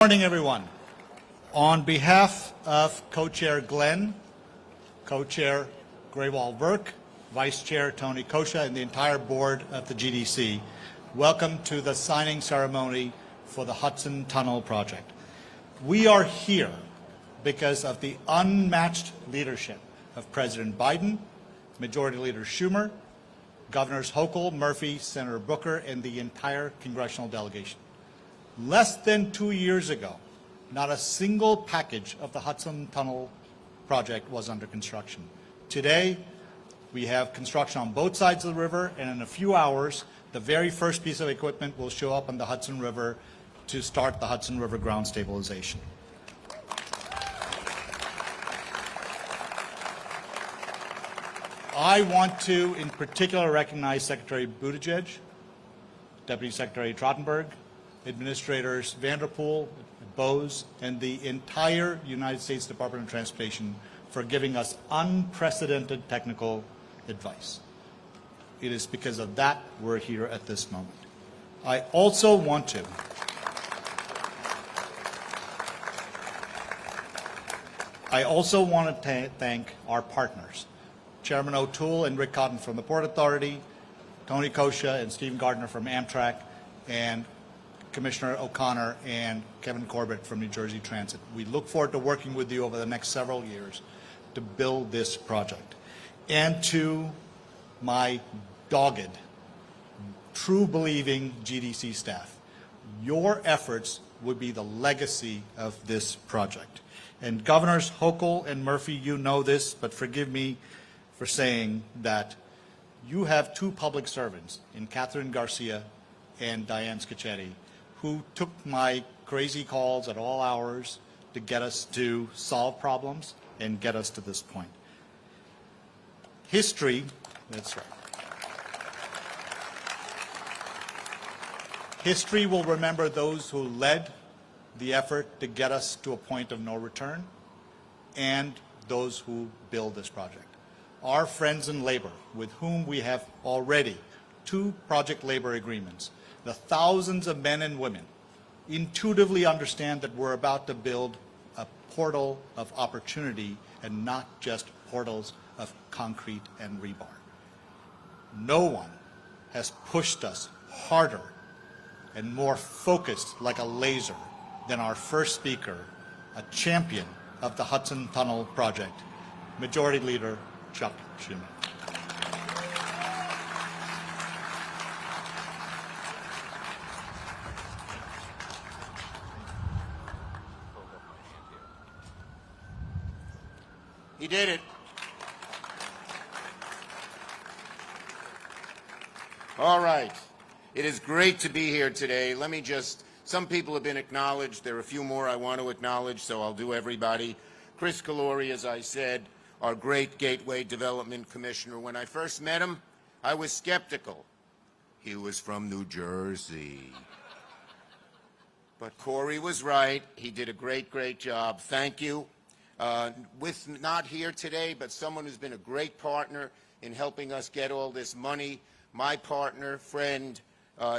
Good morning, everyone. On behalf of Co-Chair Glenn, Co-Chair Graywall Burke, Vice Chair Tony Kosha, and the entire board of the GDC, welcome to the signing ceremony for the Hudson Tunnel project. We are here because of the unmatched leadership of President Biden, Majority Leader Schumer, Governors Hochul, Murphy, Senator Booker, and the entire congressional delegation. Less than 2 years ago, not a single package of the Hudson Tunnel project was under construction. Today, we have construction on both sides of the river, and in a few hours, the very first piece of equipment will show up on the Hudson River to start the Hudson River ground stabilization. I want to, in particular, recognize Secretary Buttigieg, Deputy Secretary Trottenberg, Administrators Vanderpool, Bose, and the entire United States Department of Transportation for giving us unprecedented technical advice. It is because of that we're here at this moment. I also want to thank our partners, Chairman O'Toole and Rick Cotton from the Port Authority, Tony Kosha and Steve Gardner from Amtrak, and Commissioner O'Connor and Kevin Corbett from New Jersey Transit. We look forward to working with you over the next several years to build this project. And to my dogged, true believing GDC staff, your efforts would be the legacy of this project. And Governors Hochul and Murphy, you know this, but forgive me for saying that you have two public servants in Catherine Garcia and Diane Scicchetti, who took my crazy calls at all hours to get us to solve problems and get us to this point. History, that's right. History will remember those who led the effort to get us to a point of no return and those who build this project. Our friends in labor, with whom we have already 2 project labor agreements, the thousands of men and women intuitively understand that we're about to build a portal of opportunity and not just portals of concrete and rebar. No one has pushed us harder and more focused like a laser than our first speaker, a champion of the Hudson Tunnel project, Majority Leader Chuck Schumer. He did it. All right. It is great to be here today. Some people have been acknowledged. There are a few more I want to acknowledge, so I'll do everybody. Chris Calori, as I said, our great Gateway Development Commissioner. When I first met him, I was skeptical. He was from New Jersey. But Corey was right. He did a great, great job. Thank you. Not here today, but someone who's been a great partner in helping us get all this money, my partner, friend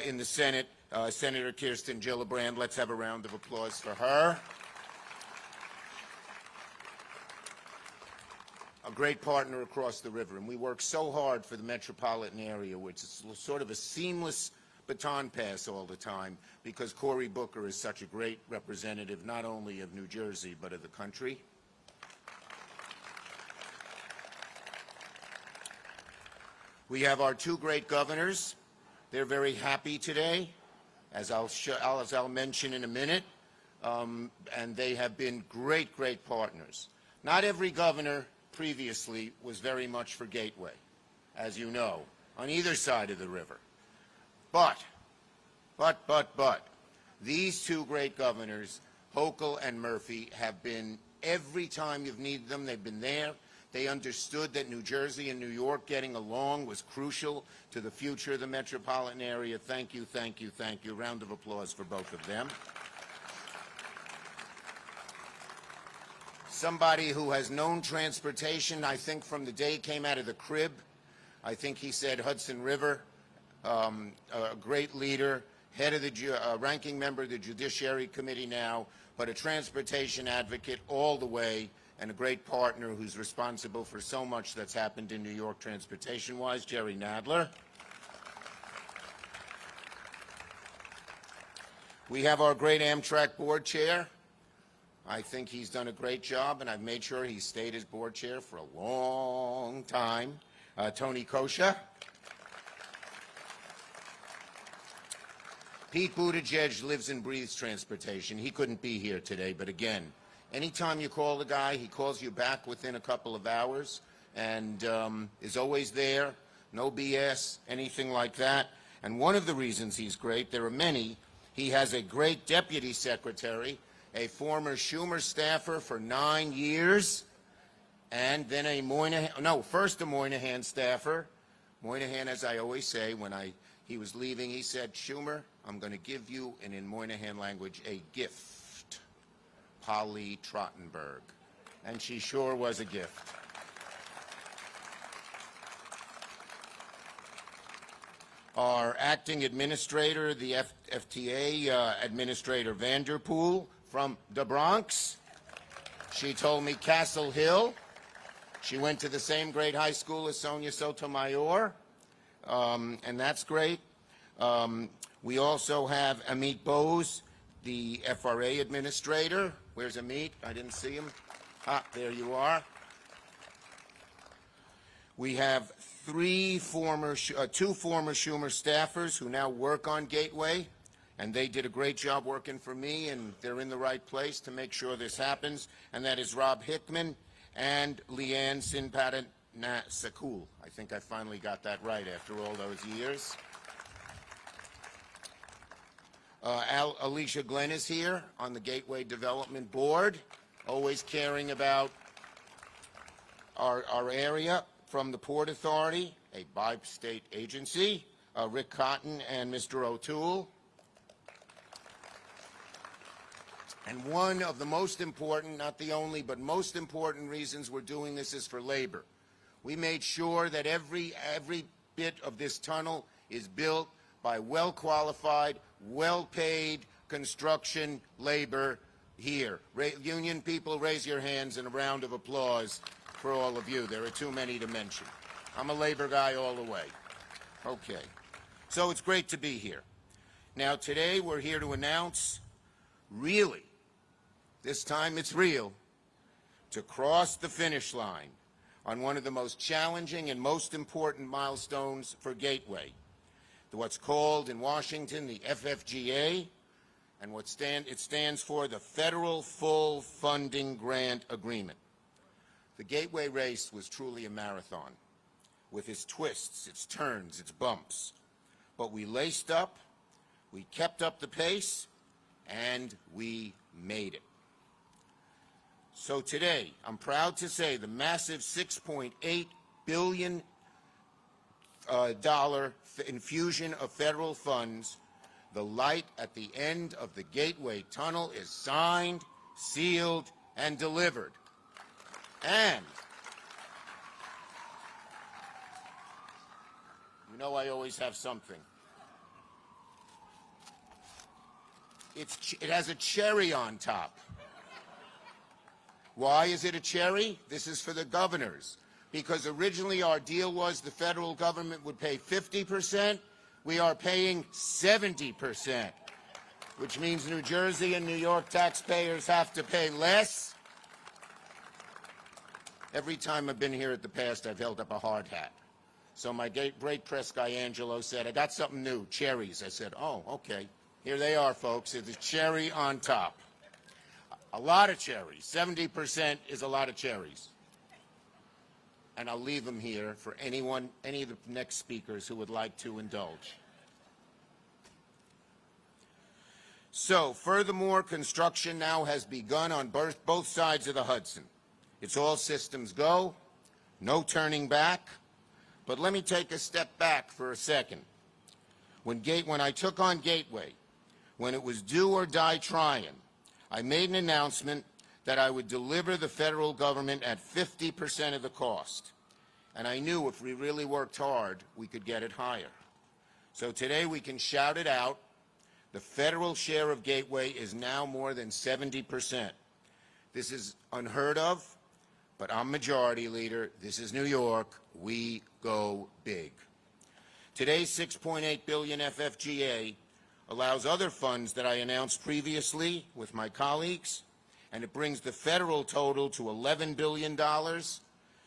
in the Senate, Senator Kirsten Gillibrand. Let's have a round of applause for her. A great partner across the river, and we work so hard for the metropolitan area, which is sort of a seamless baton pass all the time, because Cory Booker is such a great representative not only of New Jersey but of the country. We have our 2 great governors. They're very happy today, as I'll mention in a minute, and they have been great, great partners. Not every governor previously was very much for Gateway, as you know, on either side of the river. But, these 2 great governors, Hochul and Murphy, have been, every time you've needed them, they've been there. They understood that New Jersey and New York getting along was crucial to the future of the metropolitan area. Thank you, thank you, thank you. Round of applause for both of them. Somebody who has known transportation, I think, from the day he came out of the crib. I think he said Hudson River, a great leader head of the ranking member of the Judiciary Committee now, but a transportation advocate all the way, and a great partner who's responsible for so much that's happened in New York transportation-wise, Jerry Nadler. We have our great Amtrak board chair. I think he's done a great job, and I've made sure he's stayed as board chair for a long time. Tony Kosha. Pete Buttigieg lives and breathes transportation. He couldn't be here today, but again, anytime you call the guy, he calls you back within a couple of hours and is always there, no BS, anything like that. And one of the reasons he's great, there are many, he has a great deputy secretary, a former Schumer staffer for 9 years, and then first a Moynihan staffer. Moynihan, as I always say, when he was leaving, he said, "Schumer, I'm going to give you," and in Moynihan language, "a gift, Polly Trottenberg." And she sure was a gift. Our acting administrator, the FTA Administrator Vanderpool from the Bronx. She told me Castle Hill. She went to the same grade high school as Sonia Sotomayor, and that's great. We also have Amit Bose, the FRA Administrator. Where's Amit? I didn't see him. Ah, there you are. We have two former Schumer staffers who now work on Gateway, and they did a great job working for me, and they're in the right place to make sure this happens, and that is Rob Hickman and Leanne Sinpatan-Sakul. I think I finally got that right after all those years. Alicia Glenn is here on the Gateway Development Board, always caring about our area. From the Port Authority, a bi-state agency, Rick Cotton and Mr. O'Toole. And one of the most important, not the only, but most important reasons we're doing this is for labor. We made sure that every bit of this tunnel is built by well-qualified, well-paid construction labor here. Union people, raise your hands in a round of applause for all of you. There are too many to mention. I'm a labor guy all the way. Okay. So it's great to be here. Now, today we're here to announce, really, this time it's real, to cross the finish line on one of the most challenging and most important milestones for Gateway, what's called in Washington the FFGA, and it stands for the Federal Full Funding Grant Agreement. The Gateway race was truly a marathon, with its twists, its turns, its bumps. But we laced up, we kept up the pace, and we made it. So today, I'm proud to say the massive $6.8 billion infusion of federal funds, the light at the end of the Gateway Tunnel, is signed, sealed, and delivered. And you know I always have something. It has a cherry on top. Why is it a cherry? This is for the governors. Because originally our deal was the federal government would pay 50%. We are paying 70%, which means New Jersey and New York taxpayers have to pay less. Every time I've been here at the past, I've held up a hard hat. So my great press guy, Angelo, said, "I got something new, cherries." I said, "Oh, okay. Here they are, folks. It's a cherry on top." A lot of cherries. 70% is a lot of cherries. And I'll leave them here for any of the next speakers who would like to indulge. So, furthermore, construction now has begun on both sides of the Hudson. It's all systems go, no turning back. But let me take a step back for a second. When I took on Gateway, when it was do or die trying, I made an announcement that I would deliver the federal government at 50% of the cost. And I knew if we really worked hard, we could get it higher. So today we can shout it out. The federal share of Gateway is now more than 70%. This is unheard of, but I'm majority leader. This is New York. We go big. Today's $6.8 billion FFGA allows other funds that I announced previously with my colleagues, and it brings the federal total to $11 billion.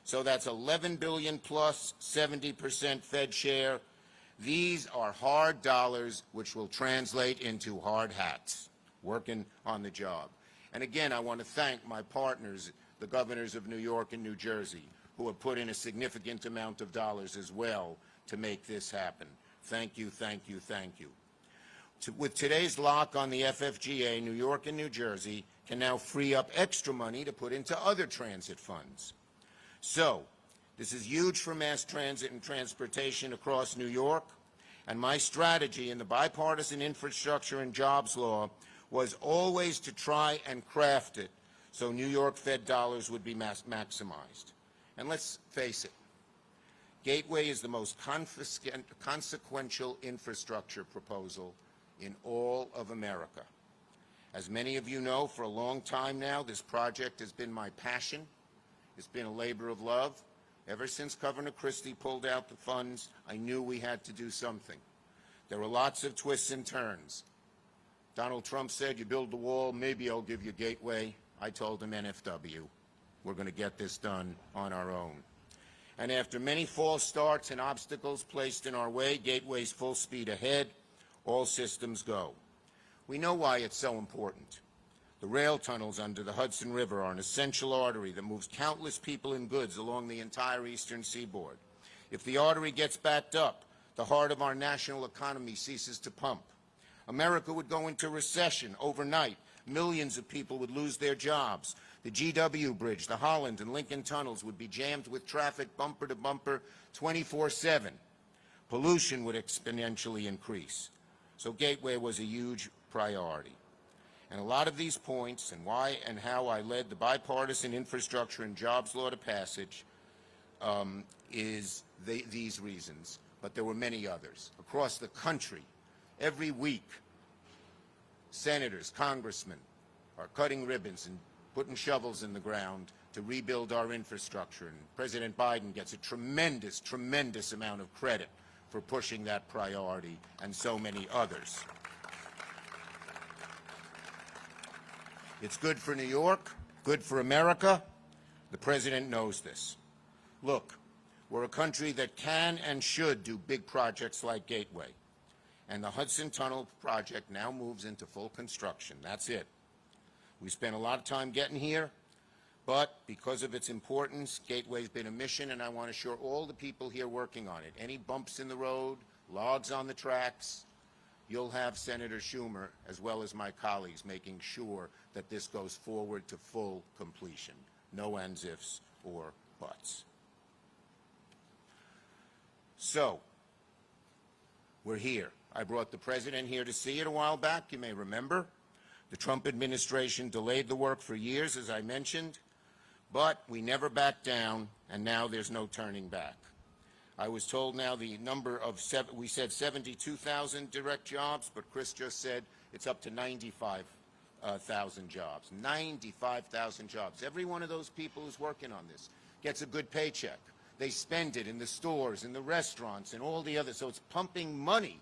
So that's $11 billion plus 70% Fed share. These are hard dollars which will translate into hard hats, working on the job. And again, I want to thank my partners, the governors of New York and New Jersey, who have put in a significant amount of dollars as well to make this happen. Thank you, thank you, thank you. With today's lock on the FFGA, New York and New Jersey can now free up extra money to put into other transit funds. So, this is huge for mass transit and transportation across New York, and my strategy in the bipartisan infrastructure and jobs law was always to try and craft it so New York Fed dollars would be maximized. And let's face it, Gateway is the most consequential infrastructure proposal in all of America. As many of you know, for a long time now, this project has been my passion. It's been a labor of love. Ever since Governor Christie pulled out the funds, I knew we had to do something. There were lots of twists and turns. Donald Trump said, you build the wall, maybe I'll give you Gateway. I told him NFW. We're going to get this done on our own. And after many false starts and obstacles placed in our way, Gateway's full speed ahead, all systems go. We know why it's so important. The rail tunnels under the Hudson River are an essential artery that moves countless people and goods along the entire eastern seaboard. If the artery gets backed up, the heart of our national economy ceases to pump. America would go into recession overnight. Millions of people would lose their jobs. The GW Bridge, the Holland and Lincoln tunnels would be jammed with traffic bumper to bumper 24/7. Pollution would exponentially increase. So Gateway was a huge priority. And a lot of these points and why and how I led the bipartisan infrastructure and jobs law to passage is these reasons. But there were many others. Across the country, every week, senators, congressmen are cutting ribbons and putting shovels in the ground to rebuild our infrastructure. And President Biden gets a tremendous, tremendous amount of credit for pushing that priority, and so many others. It's good for New York, good for America. The President knows this. Look, we're a country that can and should do big projects like Gateway. And the Hudson Tunnel project now moves into full construction. That's it. We spent a lot of time getting here, but because of its importance, Gateway's been a mission, and I want to assure all the people here working on it, any bumps in the road, logs on the tracks, you'll have Senator Schumer, as well as my colleagues, making sure that this goes forward to full completion. No ands, ifs, or buts. So, we're here. I brought the President here to see it a while back, you may remember. The Trump administration delayed the work for years, as I mentioned, but we never backed down, and now there's no turning back. I was told now the number of, we said 72,000 direct jobs, but Chris just said it's up to 95,000 jobs. 95,000 jobs. Every one of those people who's working on this gets a good paycheck. They spend it in the stores, in the restaurants, and all the others. So it's pumping money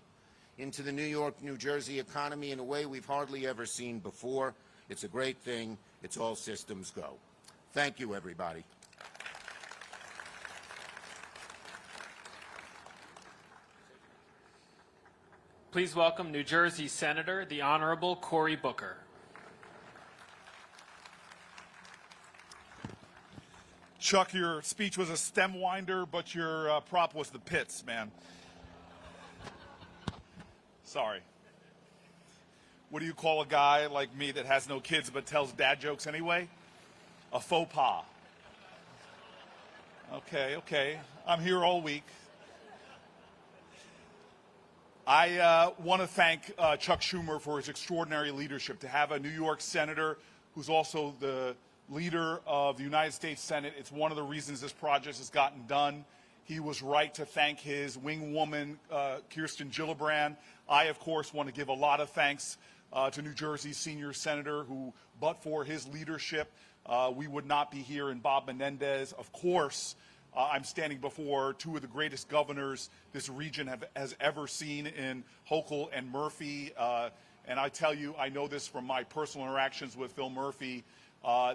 into the New York, New Jersey economy in a way we've hardly ever seen before. It's a great thing. It's all systems go. Thank you, everybody. Please welcome New Jersey Senator, the Honorable Cory Booker. Chuck, your speech was a stem winder, but your prop was the pits, man. Sorry. What do you call a guy like me that has no kids but tells dad jokes anyway? A faux pas. Okay. I'm here all week. I want to thank Chuck Schumer for his extraordinary leadership. To have a New York senator who's also the leader of the United States Senate, it's one of the reasons this project has gotten done. he was right to thank his wing woman, Kirsten Gillibrand. I, of course, want to give a lot of thanks to New Jersey's senior senator who, but for his leadership, we would not be here, in Bob Menendez. Of course, I'm standing before two of the greatest governors this region has ever seen in Hochul and Murphy. And I tell you, I know this from my personal interactions with Phil Murphy.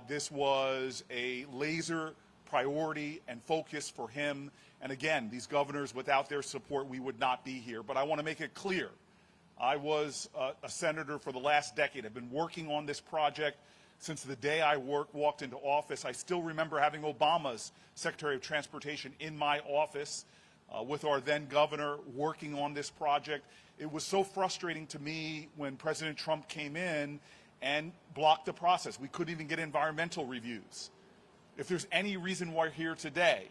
This was a laser priority and focus for him. And again, these governors, without their support, we would not be here. But I want to make it clear, I was a senator for the last decade. I've been working on this project since the day I walked into office. I still remember having Obama's Secretary of Transportation in my office with our then governor working on this project. It was so frustrating to me when President Trump came in and blocked the process. We couldn't even get environmental reviews. If there's any reason why we're here today,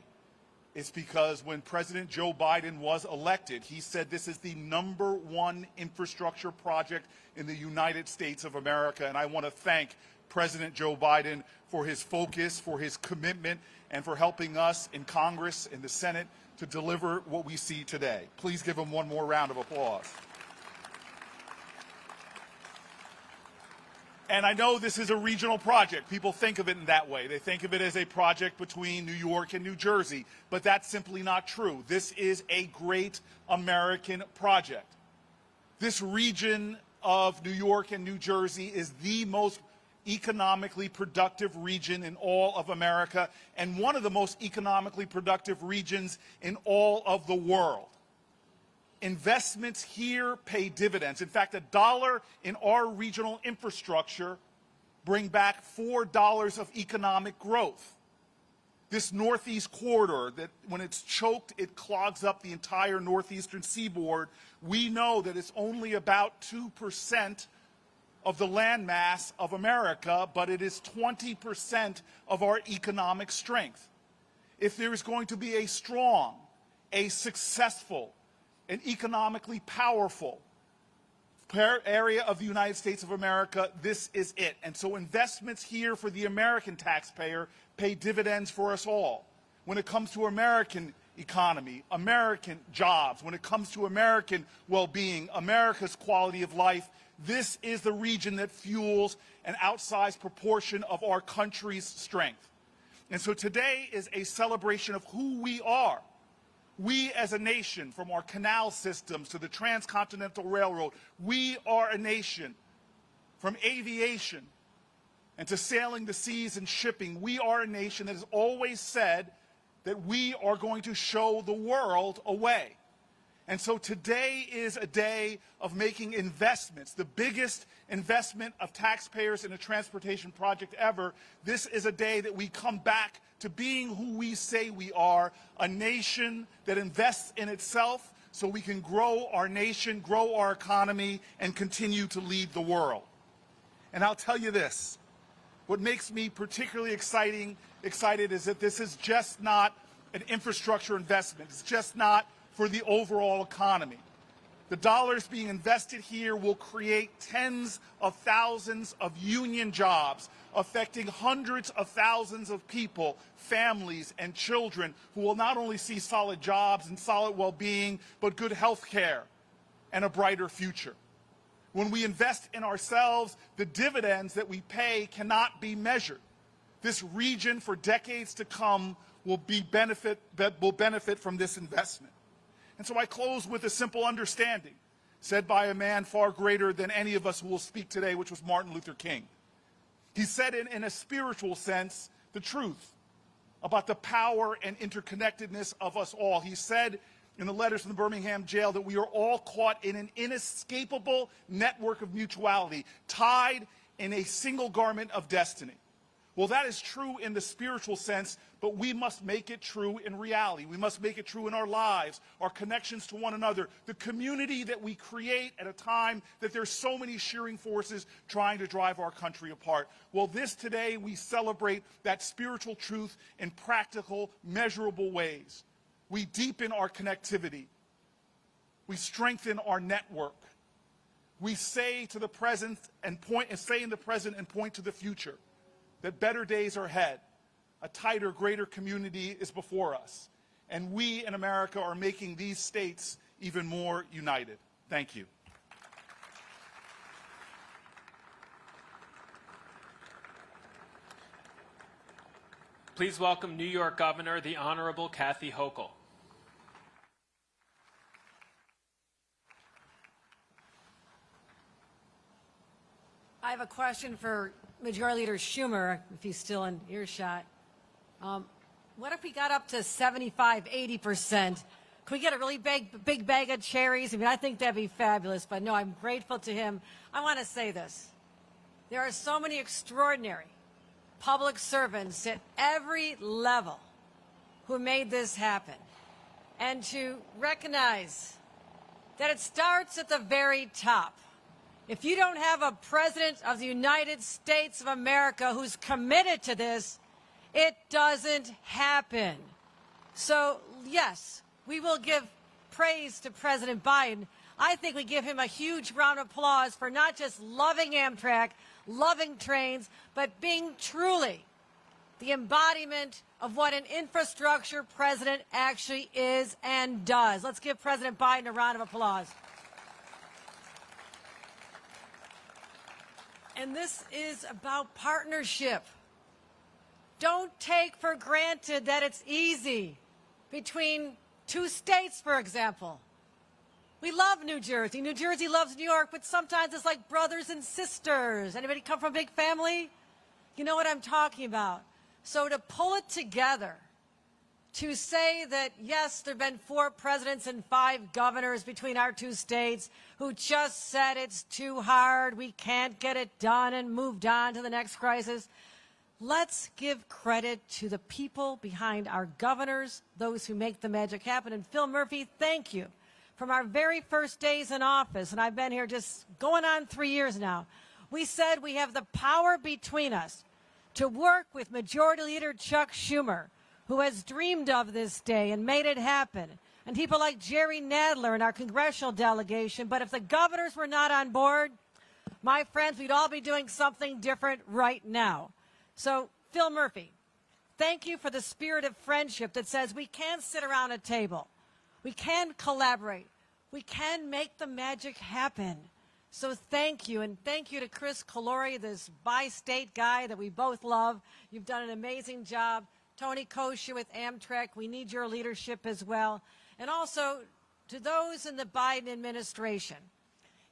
it's because when President Joe Biden was elected, he said this is the #1 infrastructure project in the United States of America. And I want to thank President Joe Biden for his focus, for his commitment, and for helping us in Congress, in the Senate, to deliver what we see today. Please give him one more round of applause. And I know this is a regional project. People think of it in that way. They think of it as a project between New York and New Jersey, but that's simply not true. This is a great American project. This region of New York and New Jersey is the most economically productive region in all of America and one of the most economically productive regions in all of the world. Investments here pay dividends. In fact, $1 in our regional infrastructure bring back $4 of economic growth. This Northeast corridor, that when it's choked, it clogs up the entire northeastern seaboard. We know that it's only about 2% of the landmass of America, but it is 20% of our economic strength. If there is going to be a strong, a successful, an economically powerful area of the United States of America, this is it. And so investments here for the American taxpayer pay dividends for us all. When it comes to American economy, American jobs, when it comes to American well-being, America's quality of life, this is the region that fuels an outsized proportion of our country's strength. And so today is a celebration of who we are. We as a nation, from our canal systems to the transcontinental railroad, we are a nation. From aviation and to sailing the seas and shipping, we are a nation that has always said that we are going to show the world a way. And so today is a day of making investments, the biggest investment of taxpayers in a transportation project ever. This is a day that we come back to being who we say we are, a nation that invests in itself so we can grow our nation, grow our economy, and continue to lead the world. And I'll tell you this, what makes me particularly excited is that this is just not an infrastructure investment. It's just not for the overall economy. The dollars being invested here will create tens of thousands of union jobs, affecting hundreds of thousands of people, families, and children who will not only see solid jobs and solid well-being, but good health care and a brighter future. When we invest in ourselves, the dividends that we pay cannot be measured. This region, for decades to come, will benefit from this investment. And so I close with a simple understanding said by a man far greater than any of us who will speak today, which was Martin Luther King. He said in a spiritual sense the truth about the power and interconnectedness of us all. He said in the letters from the Birmingham jail that we are all caught in an inescapable network of mutuality, tied in a single garment of destiny. Well, that is true in the spiritual sense, but we must make it true in reality. We must make it true in our lives, our connections to one another, the community that we create at a time that there's so many shearing forces trying to drive our country apart. Well, today we celebrate that spiritual truth in practical, measurable ways. We deepen our connectivity. We strengthen our network. We say to the present and point to the future, that better days are ahead. A tighter, greater community is before us. and we in America are making these states even more united. Thank you. Please welcome New York Governor, the Honorable Kathy Hochul. I have a question for Majority Leader Schumer, if he's still in earshot. What if we got up to 75, 80%? Could we get a really big bag of cherries? I mean, I think that'd be fabulous, but no, I'm grateful to him. I want to say this. There are so many extraordinary public servants at every level who made this happen. And to recognize that it starts at the very top. If you don't have a president of the United States of America who's committed to this, it doesn't happen. So, yes, we will give praise to President Biden. I think we give him a huge round of applause for not just loving Amtrak, loving trains, but being truly the embodiment of what an infrastructure president actually is and does. Let's give President Biden a round of applause. And this is about partnership. Don't take for granted that it's easy between two states, for example. We love New Jersey. New Jersey loves New York, but sometimes it's like brothers and sisters. Anybody come from a big family? You know what I'm talking about. So to pull it together, to say that, yes, there have been 4 presidents and 5 governors between our 2 states who just said it's too hard, we can't get it done, and moved on to the next crisis. Let's give credit to the people behind our governors, those who make the magic happen. And Phil Murphy, thank you. From our very first days in office, and I've been here just going on 3 years now, we said we have the power between us to work with Majority Leader Chuck Schumer, who has dreamed of this day and made it happen, and people like Jerry Nadler in our congressional delegation. But if the governors were not on board, my friends, we'd all be doing something different right now. So, Phil Murphy, thank you for the spirit of friendship that says we can sit around a table, we can collaborate, we can make the magic happen. So thank you, and thank you to Chris Calori, this bi-state guy that we both love. You've done an amazing job. Tony Kosha with Amtrak, we need your leadership as well. And also to those in the Biden administration.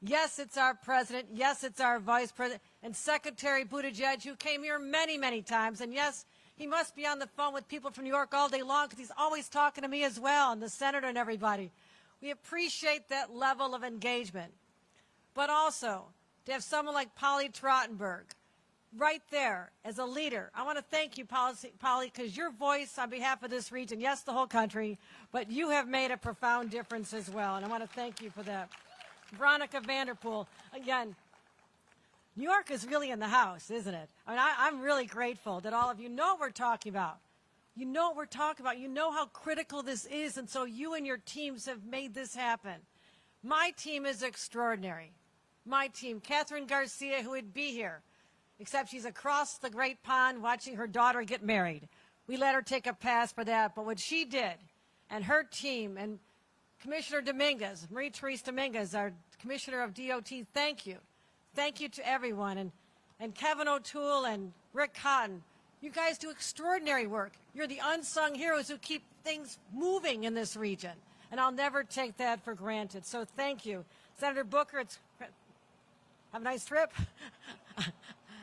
Yes, it's our president. Yes, it's our vice president. And Secretary Buttigieg, who came here many, many times. And yes, he must be on the phone with people from New York all day long because he's always talking to me as well, and the senator and everybody. We appreciate that level of engagement. But also, to have someone like Polly Trottenberg right there as a leader. I want to thank you, Polly, because your voice on behalf of this region, yes, the whole country, but you have made a profound difference as well, and I want to thank you for that. Veronica Vanderpool, again, New York is really in the house, isn't it? I mean, I'm really grateful that all of you know what we're talking about. You know what we're talking about. You know how critical this is, and so you and your teams have made this happen. My team is extraordinary. My team, Catherine Garcia, who would be here, except she's across the great pond watching her daughter get married. We let her take a pass for that, but what she did and her team, and Commissioner Dominguez, Marie-Therese Dominguez, our Commissioner of DOT, thank you. Thank you to everyone. And Kevin O'Toole and Rick Cotton, you guys do extraordinary work. You're the unsung heroes who keep things moving in this region, and I'll never take that for granted. So thank you. Senator Booker, have a nice trip.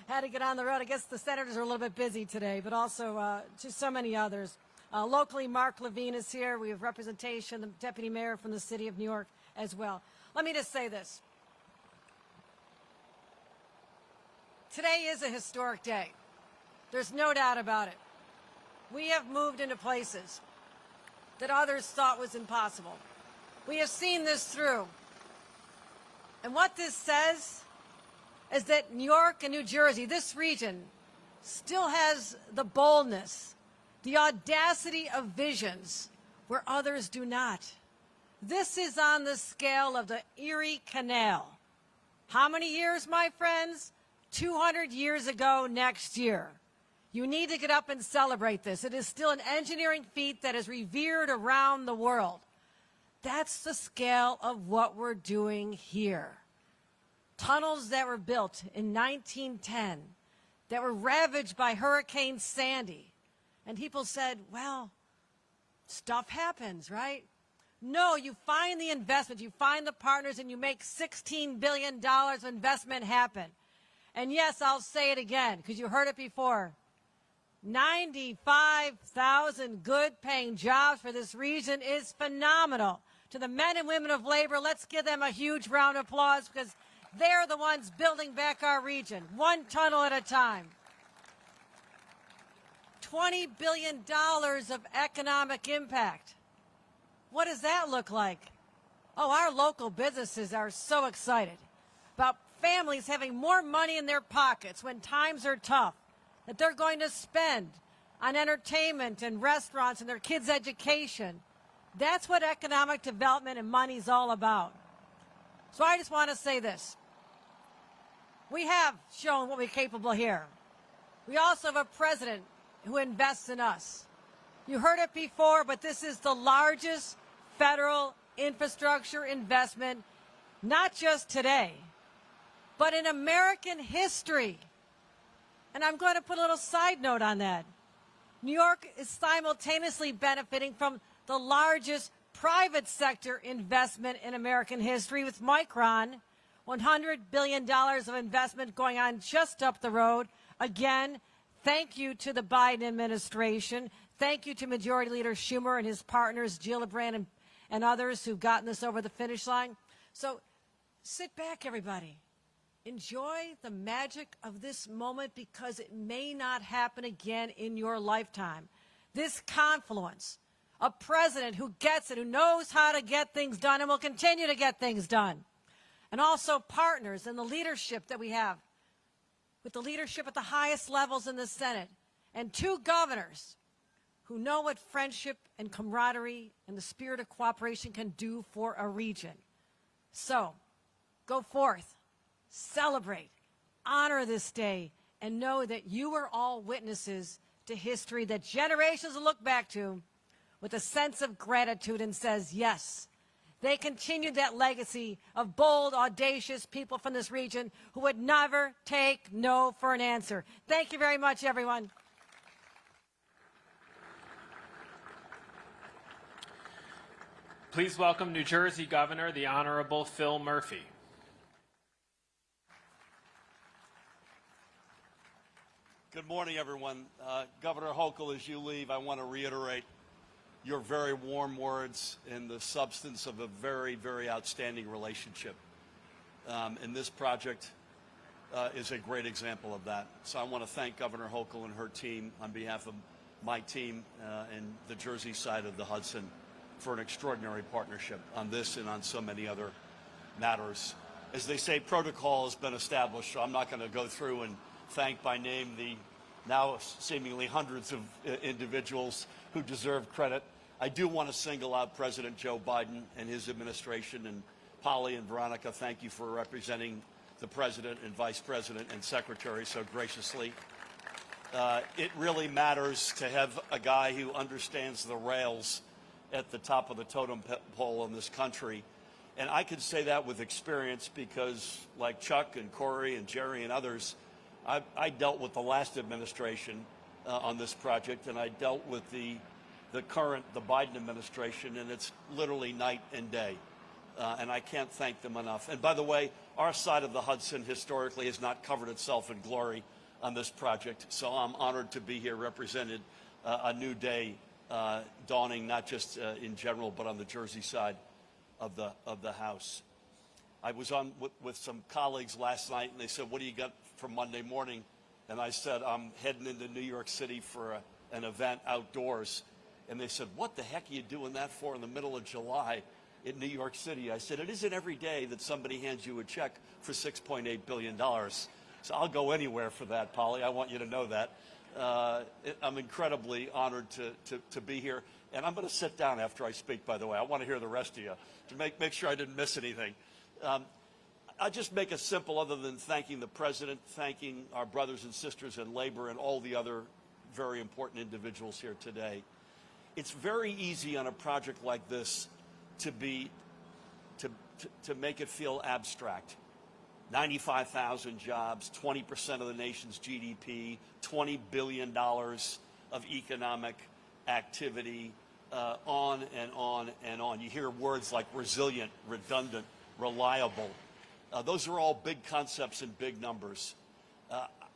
Had to get on the road. I guess the senators are a little bit busy today, but also just so many others. Locally, Mark Levine is here. We have representation, the deputy mayor from the city of New York as well. Let me just say this. Today is a historic day. There's no doubt about it. We have moved into places that others thought was impossible. We have seen this through. And what this says is that New York and New Jersey, this region, still has the boldness, the audacity of visions where others do not. This is on the scale of the Erie Canal. How many years, my friends? 200 years ago next year. You need to get up and celebrate this. It is still an engineering feat that is revered around the world. That's the scale of what we're doing here. Tunnels that were built in 1910 that were ravaged by Hurricane Sandy. And people said, well, stuff happens, right? No, you find the investment, you find the partners, and you make $16 billion of investment happen. And yes, I'll say it again, because you heard it before. 95,000 good-paying jobs for this region is phenomenal. To the men and women of labor, let's give them a huge round of applause, because they're the ones building back our region, one tunnel at a time. $20 billion of economic impact. What does that look like? Oh, our local businesses are so excited about families having more money in their pockets when times are tough that they're going to spend on entertainment and restaurants and their kids' education. That's what economic development and money is all about. So I just want to say this. We have shown what we're capable here. We also have a president who invests in us. You heard it before, but this is the largest federal infrastructure investment, not just today, but in American history. And I'm going to put a little side note on that. New York is simultaneously benefiting from the largest private sector investment in American history with Micron, $100 billion of investment going on just up the road. Again, thank you to the Biden administration. Thank you to Majority Leader Schumer and his partners, Gillibrand and others who've gotten this over the finish line. So sit back, everybody. Enjoy the magic of this moment, because it may not happen again in your lifetime. This confluence, a president who gets it, who knows how to get things done and will continue to get things done. And also partners in the leadership that we have, with the leadership at the highest levels in the Senate, and two governors who know what friendship and camaraderie and the spirit of cooperation can do for a region. So, go forth, celebrate, honor this day, and know that you are all witnesses to history that generations will look back to with a sense of gratitude and says, yes, they continued that legacy of bold, audacious people from this region who would never take no for an answer. Thank you very much, everyone. Please welcome New Jersey Governor, the Honorable Phil Murphy. Good morning, everyone. Governor Hochul, as you leave, I want to reiterate your very warm words in the substance of a very, very outstanding relationship. And this project is a great example of that. So I want to thank Governor Hochul and her team on behalf of my team and the Jersey side of the Hudson for an extraordinary partnership on this and on so many other matters. As they say, protocol has been established, so I'm not going to go through and thank by name the now seemingly hundreds of individuals who deserve credit. I do want to single out President Joe Biden and his administration, and Polly and Veronica, thank you for representing the President and Vice President and Secretary so graciously. It really matters to have a guy who understands the rails at the top of the totem pole in this country. And I can say that with experience because, like Chuck and Corey and Jerry and others, I dealt with the last administration on this project, and I dealt with the current, the Biden administration, and it's literally night and day. And I can't thank them enough. And by the way, our side of the Hudson historically has not covered itself in glory on this project, so I'm honored to be here represented a new day dawning, not just in general, but on the Jersey side of the House. I was on with some colleagues last night, and they said, what do you got for Monday morning? And I said, I'm heading into New York City for an event outdoors. And they said, what the heck are you doing that for in the middle of July in New York City? I said, it isn't every day that somebody hands you a check for $6.8 billion. So I'll go anywhere for that, Polly. I want you to know that. I'm incredibly honored to be here. And I'm going to sit down after I speak, by the way. I want to hear the rest of you to make sure I didn't miss anything. I'll just make it simple, other than thanking the President, thanking our brothers and sisters in labor and all the other very important individuals here today. It's very easy on a project like this to make it feel abstract. 95,000 jobs, 20% of the nation's GDP, $20 billion of economic activity, on and on and on. You hear words like resilient, redundant, reliable. Those are all big concepts and big numbers.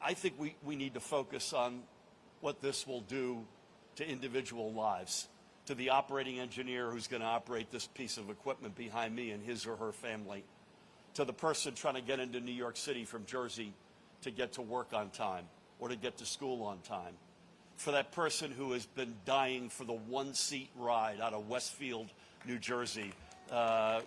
I think we need to focus on what this will do to individual lives, to the operating engineer who's going to operate this piece of equipment behind me and his or her family, to the person trying to get into New York City from Jersey to get to work on time or to get to school on time, for that person who has been dying for the one-seat ride out of Westfield, New Jersey,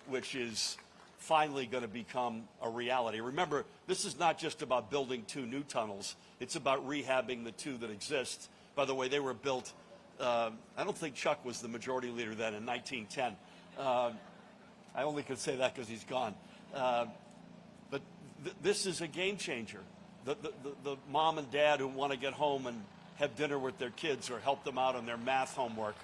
which is finally going to become a reality. Remember, this is not just about building 2 new tunnels. It's about rehabbing the 2 that exist. By the way, they were built, I don't think Chuck was the majority leader then in 1910. I only could say that because he's gone. But this is a game changer. The mom and dad who want to get home and have dinner with their kids or help them out on their math homework.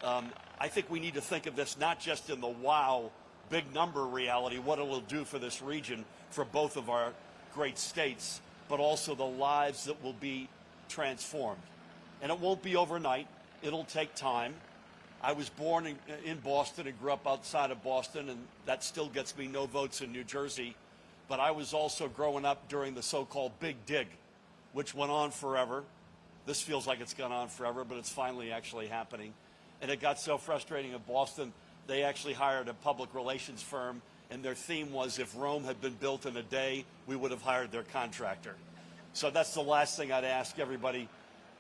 I think we need to think of this not just in the wow, big number reality, what it will do for this region, for both of our great states, but also the lives that will be transformed. And it won't be overnight. It'll take time. I was born in Boston and grew up outside of Boston, and that still gets me no votes in New Jersey. But I was also growing up during the so-called Big Dig, which went on forever. This feels like it's gone on forever, but it's finally actually happening. And it got so frustrating in Boston, they actually hired a public relations firm, and their theme was, if Rome had been built in a day, we would have hired their contractor. So that's the last thing I'd ask everybody.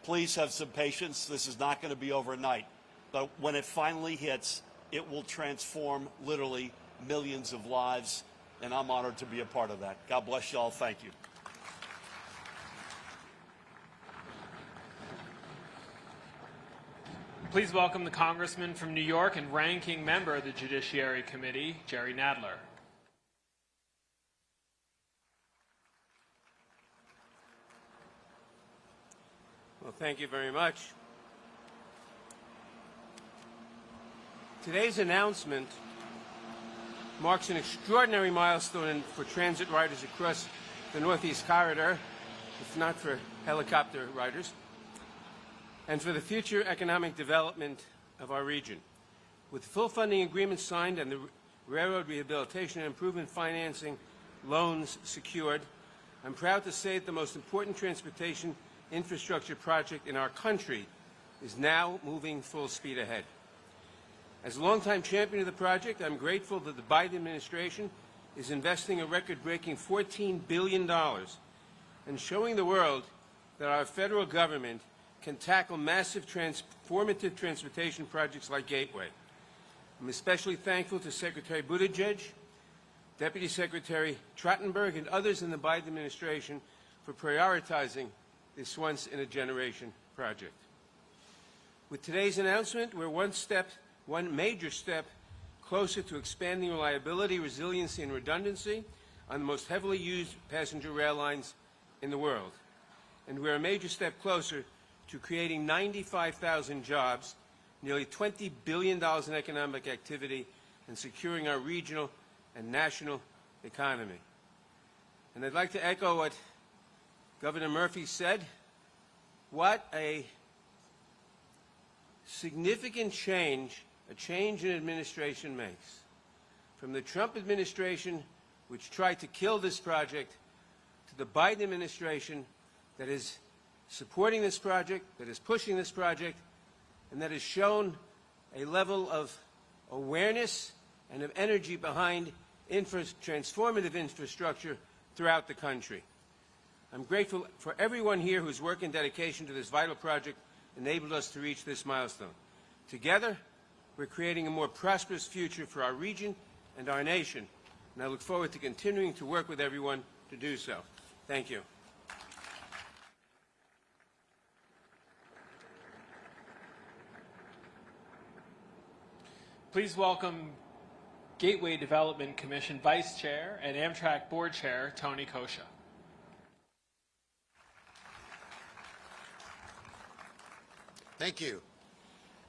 Please have some patience. This is not going to be overnight. But when it finally hits, it will transform literally millions of lives, and I'm honored to be a part of that. God bless you all. Thank you. Please welcome the Congressman from New York and ranking member of the Judiciary Committee, Jerry Nadler. Well, thank you very much. Today's announcement marks an extraordinary milestone for transit riders across the Northeast Corridor, if not for helicopter riders, and for the future economic development of our region. With full funding agreements signed and the railroad rehabilitation and improvement financing loans secured, I'm proud to say that the most important transportation infrastructure project in our country is now moving full speed ahead. As a longtime champion of the project, I'm grateful that the Biden administration is investing a record-breaking $14 billion and showing the world that our federal government can tackle massive transformative transportation projects like Gateway. I'm especially thankful to Secretary Buttigieg, Deputy Secretary Trottenberg, and others in the Biden administration for prioritizing this once-in-a-generation project. With today's announcement, we're one major step closer to expanding reliability, resiliency, and redundancy on the most heavily used passenger rail lines in the world. And we're a major step closer to creating 95,000 jobs, nearly $20 billion in economic activity, and securing our regional and national economy. And I'd like to echo what Governor Murphy said. What a significant change a change in administration makes. From the Trump administration, which tried to kill this project, to the Biden administration that is supporting this project, that is pushing this project, and that has shown a level of awareness and of energy behind transformative infrastructure throughout the country. I'm grateful for everyone here whose work and dedication to this vital project enabled us to reach this milestone. Together, we're creating a more prosperous future for our region and our nation, and I look forward to continuing to work with everyone to do so. Thank you. Please welcome Gateway Development Commission Vice Chair and Amtrak Board Chair Tony Kosha. Thank you.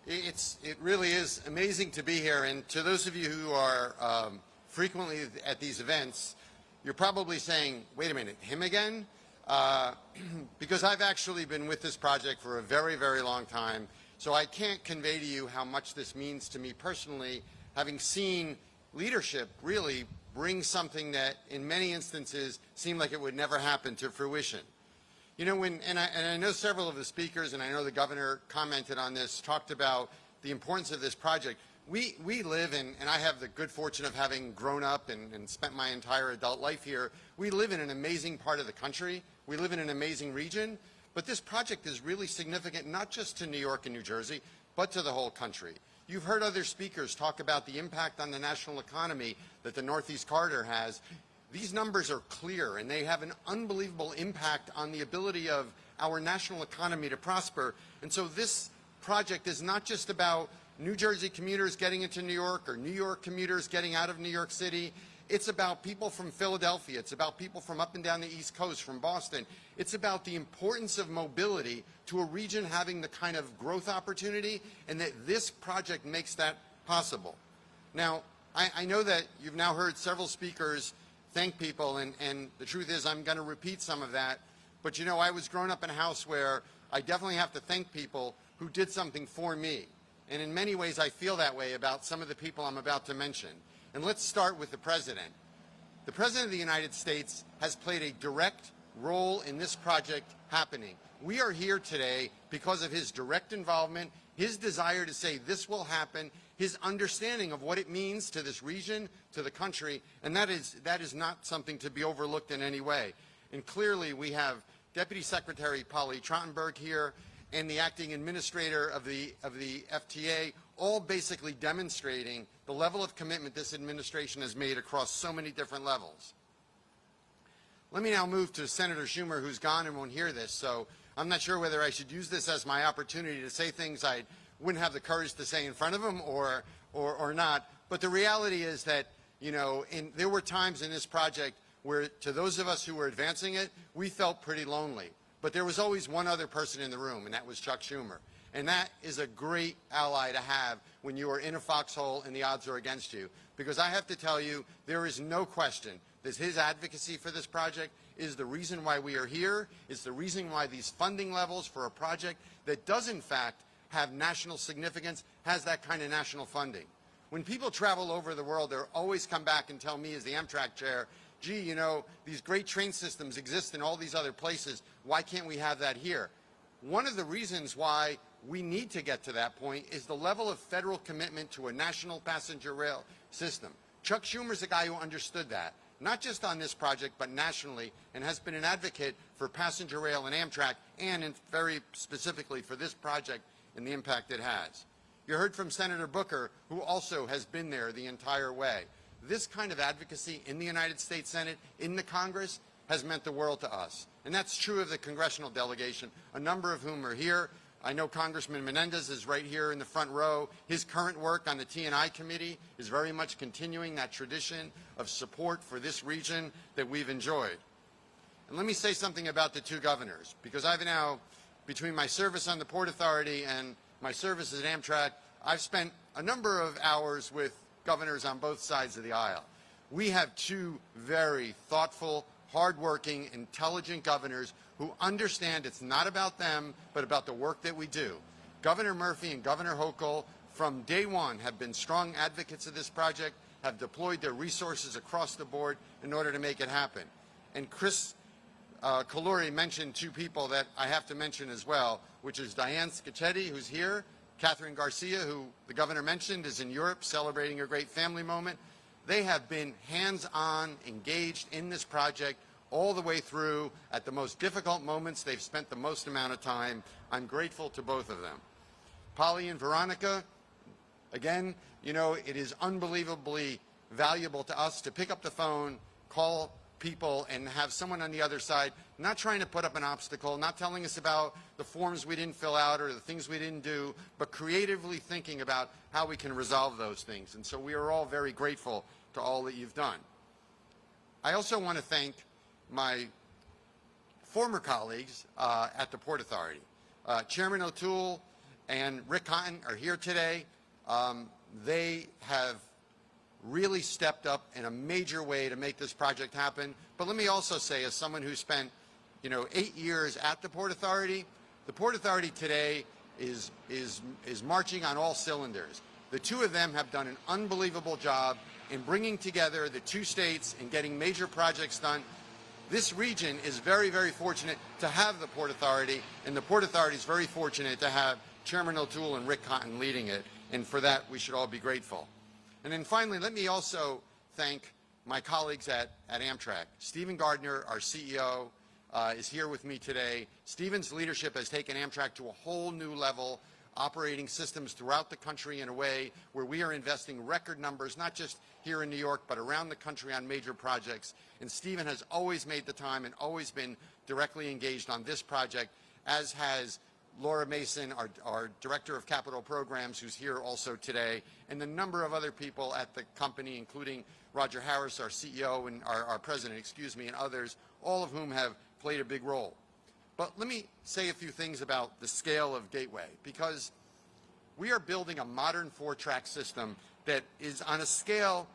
It really is amazing to be here, and to those of you who are frequently at these events, you're probably saying, wait a minute, him again? Because I've actually been with this project for a very, very long time, so I can't convey to you how much this means to me personally, having seen leadership really bring something that in many instances seemed like it would never happen to fruition. You know, and I know several of the speakers, and I know the governor commented on this, talked about the importance of this project. We live in, and I have the good fortune of having grown up and spent my entire adult life here, we live in an amazing part of the country. We live in an amazing region. But this project is really significant, not just to New York and New Jersey, but to the whole country. You've heard other speakers talk about the impact on the national economy that the Northeast Corridor has. These numbers are clear, and they have an unbelievable impact on the ability of our national economy to prosper. And so this project is not just about New Jersey commuters getting into New York or New York commuters getting out of New York City. It's about people from Philadelphia. It's about people from up and down the East Coast, from Boston. It's about the importance of mobility to a region having the kind of growth opportunity, and that this project makes that possible. Now, I know that you've now heard several speakers thank people, and the truth is I'm going to repeat some of that. But, you know, I was growing up in a house where I definitely have to thank people who did something for me. And in many ways I feel that way about some of the people I'm about to mention. And let's start with the President. The President of the United States has played a direct role in this project happening. We are here today because of his direct involvement, his desire to say this will happen, his understanding of what it means to this region, to the country, and that is not something to be overlooked in any way. And clearly we have Deputy Secretary Polly Trottenberg here and the acting administrator of the FTA, all basically demonstrating the level of commitment this administration has made across so many different levels. Let me now move to Senator Schumer, who's gone and won't hear this, so I'm not sure whether I should use this as my opportunity to say things I wouldn't have the courage to say in front of him or not. But the reality is that, you know, there were times in this project where, to those of us who were advancing it, we felt pretty lonely. But there was always one other person in the room, and that was Chuck Schumer. And that is a great ally to have when you are in a foxhole and the odds are against you. Because I have to tell you, there is no question that his advocacy for this project is the reason why we are here, is the reason why these funding levels for a project that does in fact have national significance has that kind of national funding. When people travel over the world, they always come back and tell me as the Amtrak chair, gee, you know, these great train systems exist in all these other places. Why can't we have that here? One of the reasons why we need to get to that point is the level of federal commitment to a national passenger rail system. Chuck Schumer's the guy who understood that, not just on this project, but nationally, and has been an advocate for passenger rail and Amtrak, and very specifically for this project and the impact it has. You heard from Senator Booker, who also has been there the entire way. This kind of advocacy in the United States Senate, in the Congress, has meant the world to us. And that's true of the congressional delegation, a number of whom are here. I know Congressman Menendez is right here in the front row. His current work on the T&I committee is very much continuing that tradition of support for this region that we've enjoyed. And let me say something about the two governors, because I've now, between my service on the Port Authority and my service at Amtrak, I've spent a number of hours with governors on both sides of the aisle. We have two very thoughtful, hardworking, intelligent governors who understand it's not about them, but about the work that we do. Governor Murphy and Governor Hochul, from day one, have been strong advocates of this project, have deployed their resources across the board in order to make it happen. And Chris Calori mentioned two people that I have to mention as well, which is Diane Scacchetti, who's here, Catherine Garcia, who the governor mentioned, is in Europe celebrating a great family moment. They have been hands-on, engaged in this project all the way through. At the most difficult moments, they've spent the most amount of time. I'm grateful to both of them. Polly and Veronica, again, you know, it is unbelievably valuable to us to pick up the phone, call people and have someone on the other side not trying to put up an obstacle, not telling us about the forms we didn't fill out or the things we didn't do, but creatively thinking about how we can resolve those things. And so we are all very grateful to all that you've done. I also want to thank my former colleagues at the Port Authority. Chairman O'Toole and Rick Cotton are here today. They have really stepped up in a major way to make this project happen. But let me also say, as someone who spent 8 years at the Port Authority, the Port Authority today is marching on all cylinders. The two of them have done an unbelievable job in bringing together the two states and getting major projects done. This region is very, very fortunate to have the Port Authority, and the Port Authority is very fortunate to have Chairman O'Toole and Rick Cotton leading it, and for that we should all be grateful. And then finally, let me also thank my colleagues at Amtrak. Stephen Gardner, our CEO, is here with me today. Stephen's leadership has taken Amtrak to a whole new level, operating systems throughout the country in a way where we are investing record numbers, not just here in New York, but around the country on major projects. And Stephen has always made the time and always been directly engaged on this project, as has Laura Mason, our Director of Capital Programs, who's here also today, and the number of other people at the company, including Roger Harris, our CEO, and our President, and others, all of whom have played a big role. But let me say a few things about the scale of Gateway, because we are building a modern 4-track system that is on a scale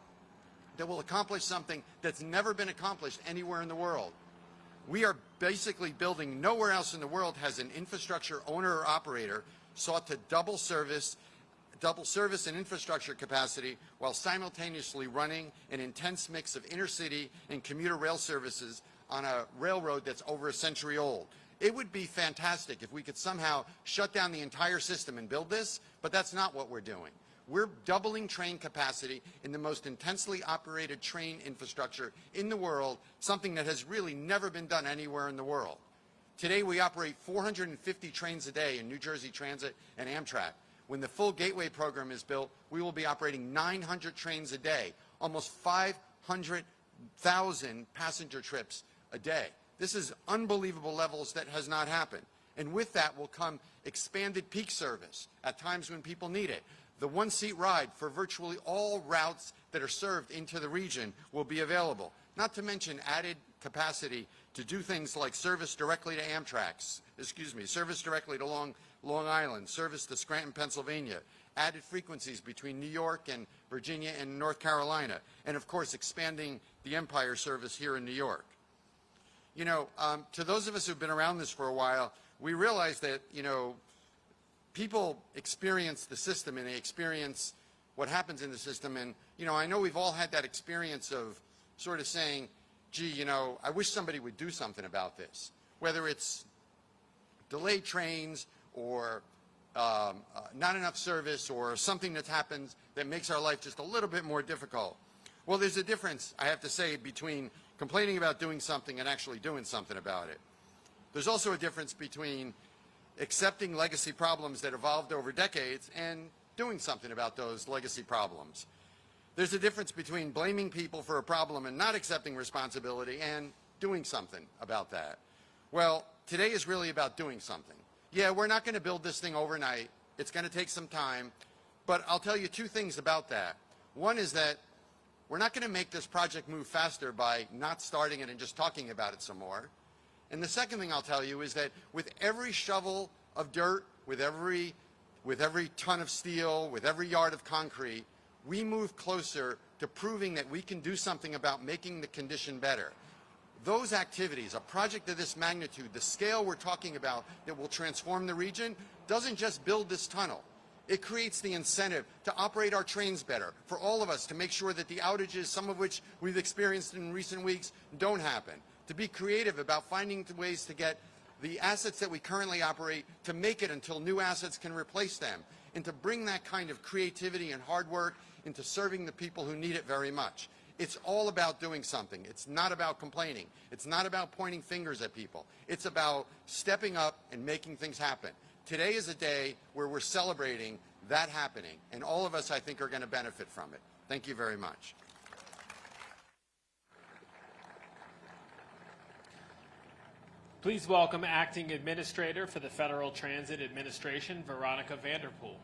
that will accomplish something that's never been accomplished anywhere in the world. We are basically building, nowhere else in the world has an infrastructure owner or operator sought to double service and infrastructure capacity while simultaneously running an intense mix of intercity and commuter rail services on a railroad that's over a century old. It would be fantastic if we could somehow shut down the entire system and build this, but that's not what we're doing. We're doubling train capacity in the most intensely operated train infrastructure in the world, something that has really never been done anywhere in the world. Today we operate 450 trains a day in New Jersey Transit and Amtrak. When the full Gateway program is built, we will be operating 900 trains a day, almost 500,000 passenger trips a day. This is unbelievable levels that has not happened. And with that will come expanded peak service at times when people need it. The one-seat ride for virtually all routes that are served into the region will be available. Not to mention added capacity to do things like service directly to service directly to Long Island, service to Scranton, Pennsylvania, added frequencies between New York and Virginia and North Carolina, and of course expanding the Empire service here in New York. To those of us who've been around this for a while, we realize that, people experience the system and they experience what happens in the system. And, I know we've all had that experience of sort of saying, gee, I wish somebody would do something about this. Whether it's delayed trains or not enough service or something that happens that makes our life just a little bit more difficult. Well, there's a difference, I have to say, between complaining about doing something and actually doing something about it. There's also a difference between accepting legacy problems that evolved over decades and doing something about those legacy problems. There's a difference between blaming people for a problem and not accepting responsibility and doing something about that. Well, today is really about doing something. Yeah, we're not going to build this thing overnight. It's going to take some time. But I'll tell you two things about that. One is that we're not going to make this project move faster by not starting it and just talking about it some more. And the second thing I'll tell you is that with every shovel of dirt, with every ton of steel, with every yard of concrete, we move closer to proving that we can do something about making the condition better. Those activities, a project of this magnitude, the scale we're talking about that will transform the region, doesn't just build this tunnel. It creates the incentive to operate our trains better, for all of us to make sure that the outages, some of which we've experienced in recent weeks, don't happen. To be creative about finding ways to get the assets that we currently operate to make it until new assets can replace them, and to bring that kind of creativity and hard work into serving the people who need it very much. It's all about doing something. It's not about complaining. It's not about pointing fingers at people. It's about stepping up and making things happen. Today is a day where we're celebrating that happening, and all of us, I think, are going to benefit from it. Thank you very much. Please welcome Acting Administrator for the Federal Transit Administration, Veronica Vanderpool.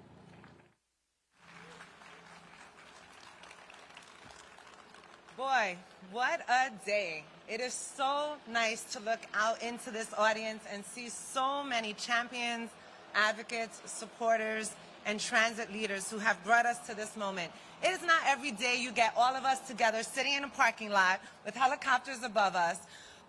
Boy, what a day. It is so nice to look out into this audience and see so many champions, advocates, supporters, and transit leaders who have brought us to this moment. It is not every day you get all of us together sitting in a parking lot with helicopters above us,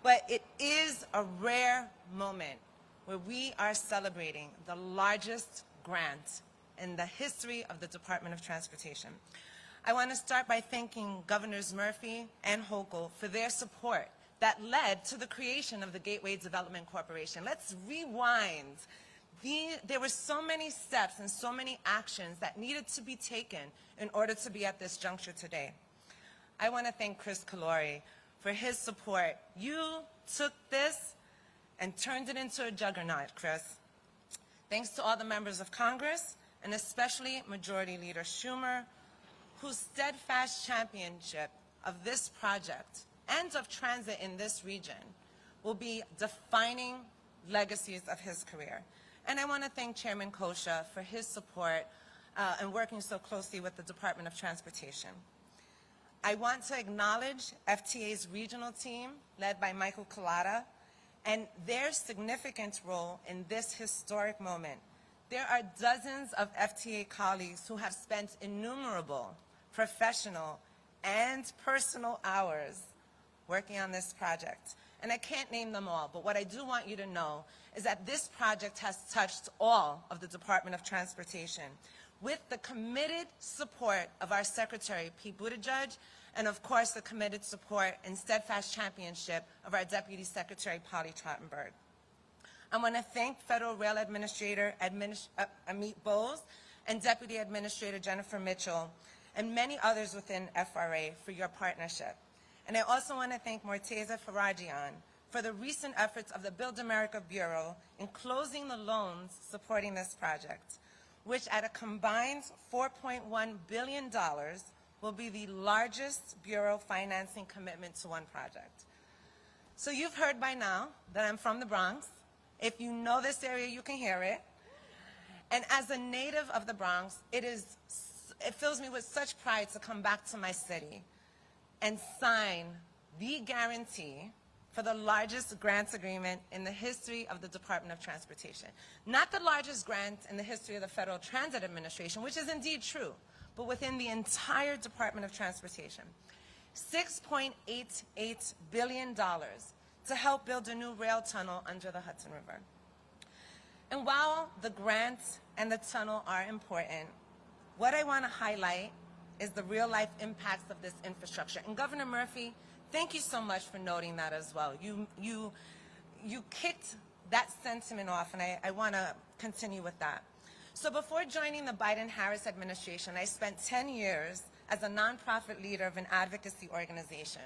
but it is a rare moment where we are celebrating the largest grant in the history of the Department of Transportation. I want to start by thanking Governors Murphy and Hochul for their support that led to the creation of the Gateway Development Corporation. Let's rewind. There were so many steps and so many actions that needed to be taken in order to be at this juncture today. I want to thank Chris Calori for his support. You took this and turned it into a juggernaut, Chris. Thanks to all the members of Congress, and especially Majority Leader Schumer, whose steadfast championship of this project and of transit in this region will be defining legacies of his career. And I want to thank Chairman Kosha for his support and working so closely with the Department of Transportation. I want to acknowledge FTA's regional team, led by Michael Collada, and their significant role in this historic moment. There are dozens of FTA colleagues who have spent innumerable professional and personal hours working on this project. And I can't name them all, but what I do want you to know is that this project has touched all of the Department of Transportation with the committed support of our Secretary, Pete Buttigieg, and of course the committed support and steadfast championship of our Deputy Secretary, Polly Trottenberg. I want to thank Federal Rail Administrator Amit Bose and Deputy Administrator Jennifer Mitchell and many others within FRA for your partnership. And I also want to thank Morteza Farajian for the recent efforts of the Build America Bureau in closing the loans supporting this project, which at a combined $4.1 billion will be the largest Bureau financing commitment to one project. So you've heard by now that I'm from the Bronx. If you know this area, you can hear it. And as a native of the Bronx, it fills me with such pride to come back to my city and sign the guarantee for the largest grant agreement in the history of the Department of Transportation. Not the largest grant in the history of the Federal Transit Administration, which is indeed true, but within the entire Department of Transportation. $6.88 billion to help build a new rail tunnel under the Hudson River. And while the grant and the tunnel are important, what I want to highlight is the real-life impacts of this infrastructure. And Governor Murphy, thank you so much for noting that as well. You kicked that sentiment off, and I want to continue with that. So before joining the Biden-Harris administration, I spent 10 years as a nonprofit leader of an advocacy organization,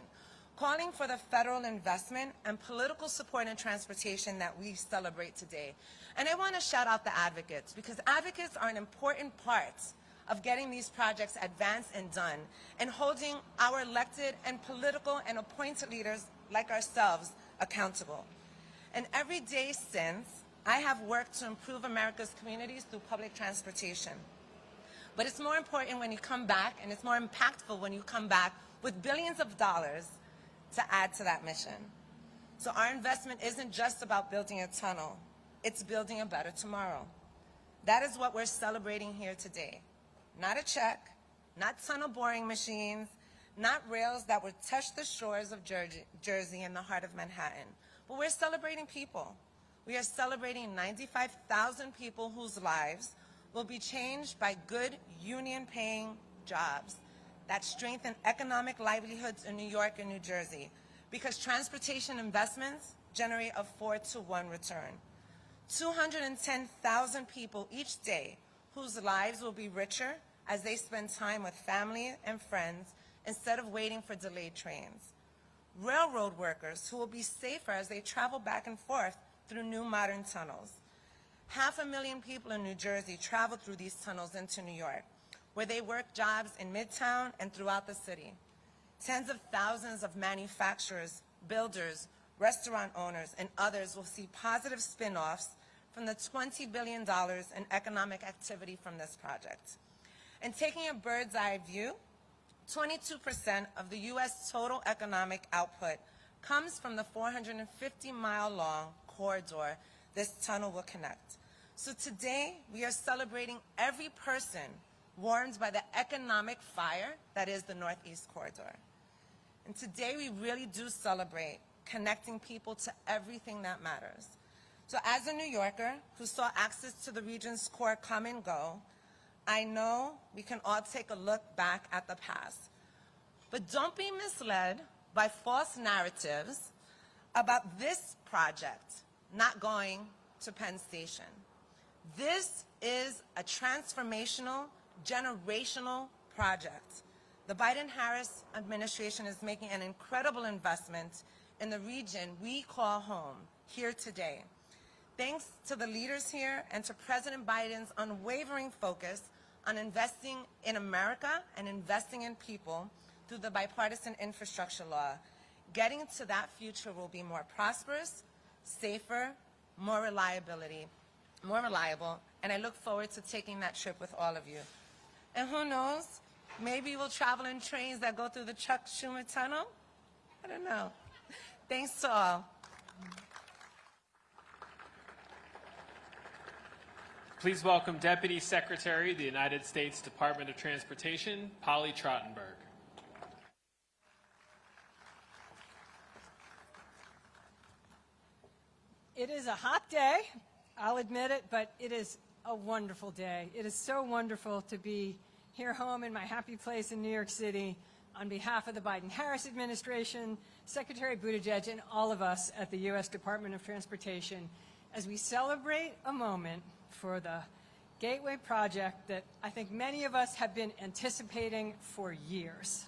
calling for the federal investment and political support in transportation that we celebrate today. And I want to shout out the advocates, because advocates are an important part of getting these projects advanced and done, and holding our elected and political and appointed leaders like ourselves accountable. And every day since, I have worked to improve America's communities through public transportation. But it's more important when you come back, and it's more impactful when you come back with billions of dollars to add to that mission. So our investment isn't just about building a tunnel, it's building a better tomorrow. That is what we're celebrating here today. Not a check, not tunnel boring machines, not rails that would touch the shores of Jersey in the heart of Manhattan. But we're celebrating people. We are celebrating 95,000 people whose lives will be changed by good union-paying jobs that strengthen economic livelihoods in New York and New Jersey, because transportation investments generate a 4-to-1 return. 210,000 people each day whose lives will be richer as they spend time with family and friends instead of waiting for delayed trains. Railroad workers who will be safer as they travel back and forth through new modern tunnels. 500,000 people in New Jersey travel through these tunnels into New York, where they work jobs in Midtown and throughout the city. Tens of thousands of manufacturers, builders, restaurant owners, and others will see positive spin-offs from the $20 billion in economic activity from this project. And taking a bird's eye view, 22% of the U.S. total economic output comes from the 450-mile-long corridor this tunnel will connect. So today, we are celebrating every person warmed by the economic fire that is the Northeast Corridor. And today, we really do celebrate connecting people to everything that matters. So as a New Yorker who saw access to the region's core come and go, I know we can all take a look back at the past. But don't be misled by false narratives about this project not going to Penn Station. This is a transformational, generational project. The Biden-Harris administration is making an incredible investment in the region we call home here today. Thanks to the leaders here and to President Biden's unwavering focus on investing in America and investing in people through the bipartisan infrastructure law, getting to that future will be more prosperous, safer, more reliable, and I look forward to taking that trip with all of you. And who knows, maybe we'll travel in trains that go through the Chuck Schumer tunnel? I don't know. Thanks to all. Please welcome Deputy Secretary of the United States Department of Transportation, Polly Trottenberg. It is a hot day, I'll admit it, but it is a wonderful day. It is so wonderful to be here home in my happy place in New York City on behalf of the Biden-Harris administration, Secretary Buttigieg, and all of us at the U.S. Department of Transportation as we celebrate a moment for the Gateway project that I think many of us have been anticipating for years.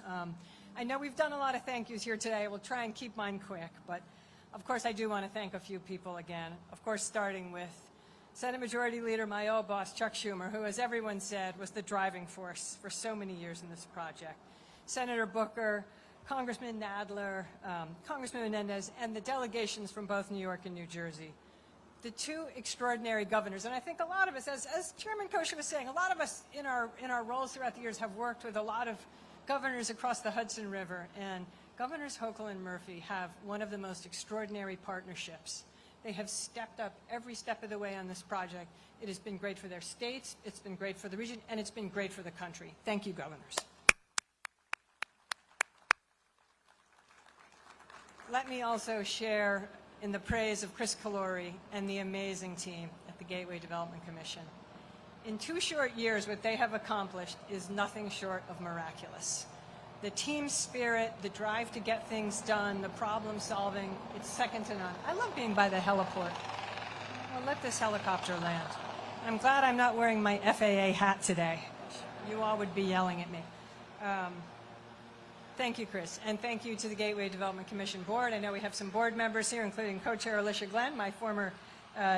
I know we've done a lot of thank yous here today. We'll try and keep mine quick, but of course I do want to thank a few people again. Of course, starting with Senate Majority Leader, my old boss, Chuck Schumer, who, as everyone said, was the driving force for so many years in this project. Senator Booker, Congressman Nadler, Congressman Menendez, and the delegations from both New York and New Jersey. The two extraordinary governors, and I think a lot of us, as Chairman Kosha was saying, a lot of us in our roles throughout the years have worked with a lot of governors across the Hudson River, and Governors Hochul and Murphy have one of the most extraordinary partnerships. They have stepped up every step of the way on this project. It has been great for their states, it's been great for the region, and it's been great for the country. Thank you, governors. Let me also share in the praise of Chris Calori and the amazing team at the Gateway Development Commission. In 2 short years, what they have accomplished is nothing short of miraculous. The team spirit, the drive to get things done, the problem solving, it's second to none. I love being by the heliport. I'll let this helicopter land. I'm glad I'm not wearing my FAA hat today. You all would be yelling at me. Thank you, Chris, and thank you to the Gateway Development Commission Board. I know we have some board members here, including co-chair Alicia Glenn, my former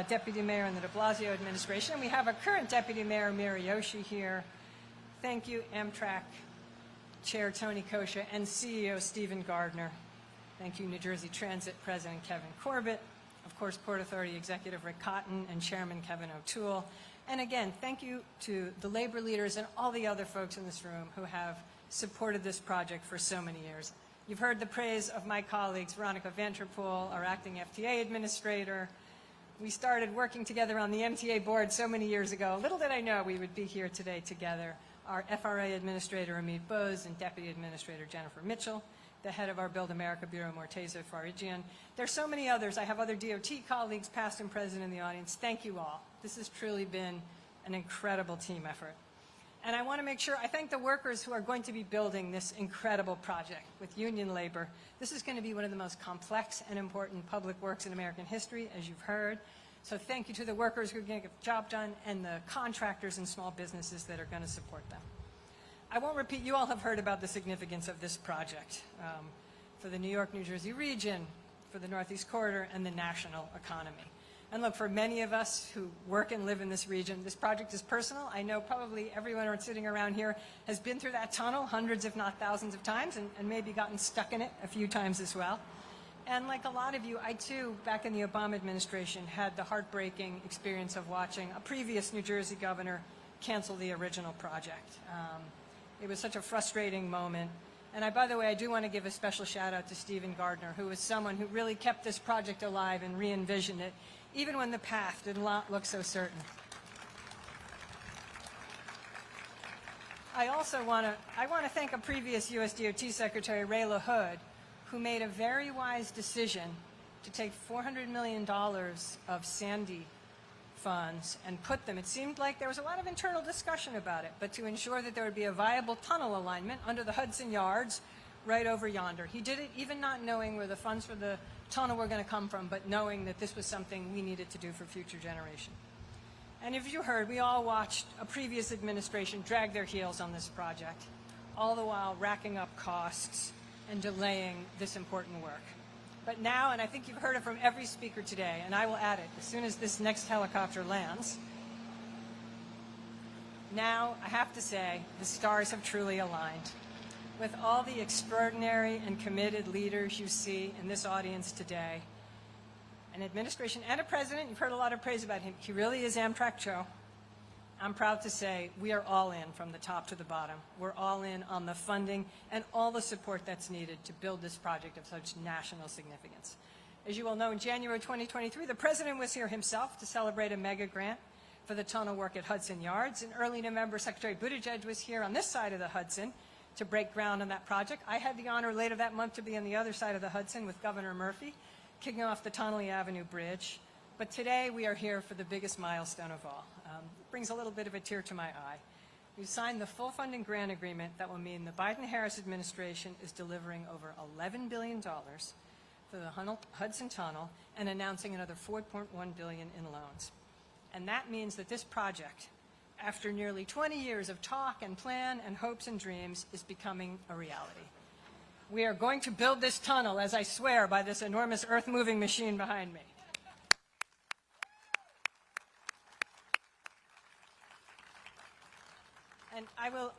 deputy mayor in the de Blasio administration, and we have a current deputy mayor, Mary Yoshi, here. Thank you, Amtrak Chair Tony Kosha, and CEO Stephen Gardner. Thank you, New Jersey Transit President Kevin Corbett. Of course, Port Authority Executive Rick Cotton and Chairman Kevin O'Toole. And again, thank you to the labor leaders and all the other folks in this room who have supported this project for so many years. You've heard the praise of my colleagues, Veronica Vanterpool, our acting FTA Administrator. We started working together on the MTA board so many years ago. Little did I know we would be here today together. Our FRA Administrator, Amit Bose, and Deputy Administrator Jennifer Mitchell, the head of our Build America Bureau, Morteza Farigian. There's so many others. I have other DOT colleagues, past and present, in the audience. Thank you all. This has truly been an incredible team effort. And I want to make sure I thank the workers who are going to be building this incredible project with union labor. This is going to be one of the most complex and important public works in American history, as you've heard. So thank you to the workers who are going to get the job done and the contractors and small businesses that are going to support them. I won't repeat, you all have heard about the significance of this project for the New York-New Jersey region, for the Northeast Corridor, and the national economy. And look, for many of us who work and live in this region, this project is personal. I know probably everyone sitting around here has been through that tunnel hundreds, if not thousands of times, and maybe gotten stuck in it a few times as well. And like a lot of you, I too, back in the Obama administration, had the heartbreaking experience of watching a previous New Jersey governor cancel the original project. It was such a frustrating moment. And by the way, I do want to give a special shout out to Stephen Gardner, who was someone who really kept this project alive and re-envisioned it, even when the path did not look so certain. I also want to thank a previous U.S. DOT Secretary, Ray LaHood, who made a very wise decision to take $400 million of Sandy funds and put them, it seemed like there was a lot of internal discussion about it, but to ensure that there would be a viable tunnel alignment under the Hudson Yards right over yonder. He did it even not knowing where the funds for the tunnel were going to come from, but knowing that this was something we needed to do for future generations. And if you heard, we all watched a previous administration drag their heels on this project, all the while racking up costs and delaying this important work. But now, and I think you've heard it from every speaker today, and I will add it as soon as this next helicopter lands, now I have to say the stars have truly aligned. With all the extraordinary and committed leaders you see in this audience today, an administration and a president, you've heard a lot of praise about him. He really is Amtrak Joe. I'm proud to say we are all in from the top to the bottom. We're all in on the funding and all the support that's needed to build this project of such national significance. As you all know, in January 2023, the president was here himself to celebrate a mega grant for the tunnel work at Hudson Yards. In early November, Secretary Buttigieg was here on this side of the Hudson to break ground on that project. I had the honor later that month to be on the other side of the Hudson with Governor Murphy, kicking off the Tonelli Avenue Bridge. But today we are here for the biggest milestone of all. It brings a little bit of a tear to my eye. We've signed the full funding grant agreement that will mean the Biden-Harris administration is delivering over $11 billion for the Hudson Tunnel and announcing another $4.1 billion in loans. And that means that this project, after nearly 20 years of talk and plan and hopes and dreams, is becoming a reality. We are going to build this tunnel, as I swear, by this enormous earth-moving machine behind me. And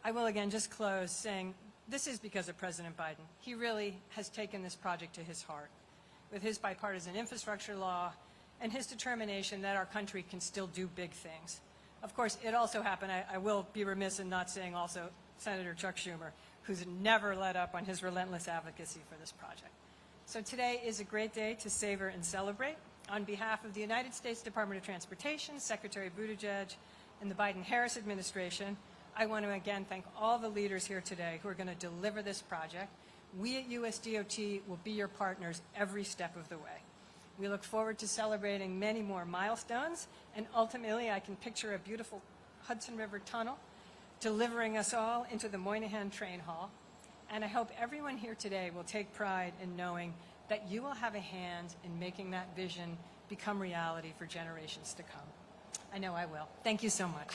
I will again just close saying this is because of President Biden. He really has taken this project to his heart with his bipartisan infrastructure law and his determination that our country can still do big things. Of course, it also happened, I will be remiss in not saying also Senator Chuck Schumer, who's never let up on his relentless advocacy for this project. So today is a great day to savor and celebrate. On behalf of the United States Department of Transportation, Secretary Buttigieg, and the Biden-Harris administration, I want to again thank all the leaders here today who are going to deliver this project. We at USDOT will be your partners every step of the way. We look forward to celebrating many more milestones, and ultimately I can picture a beautiful Hudson River tunnel delivering us all into the Moynihan Train Hall. And I hope everyone here today will take pride in knowing that you will have a hand in making that vision become reality for generations to come. I know I will. Thank you so much.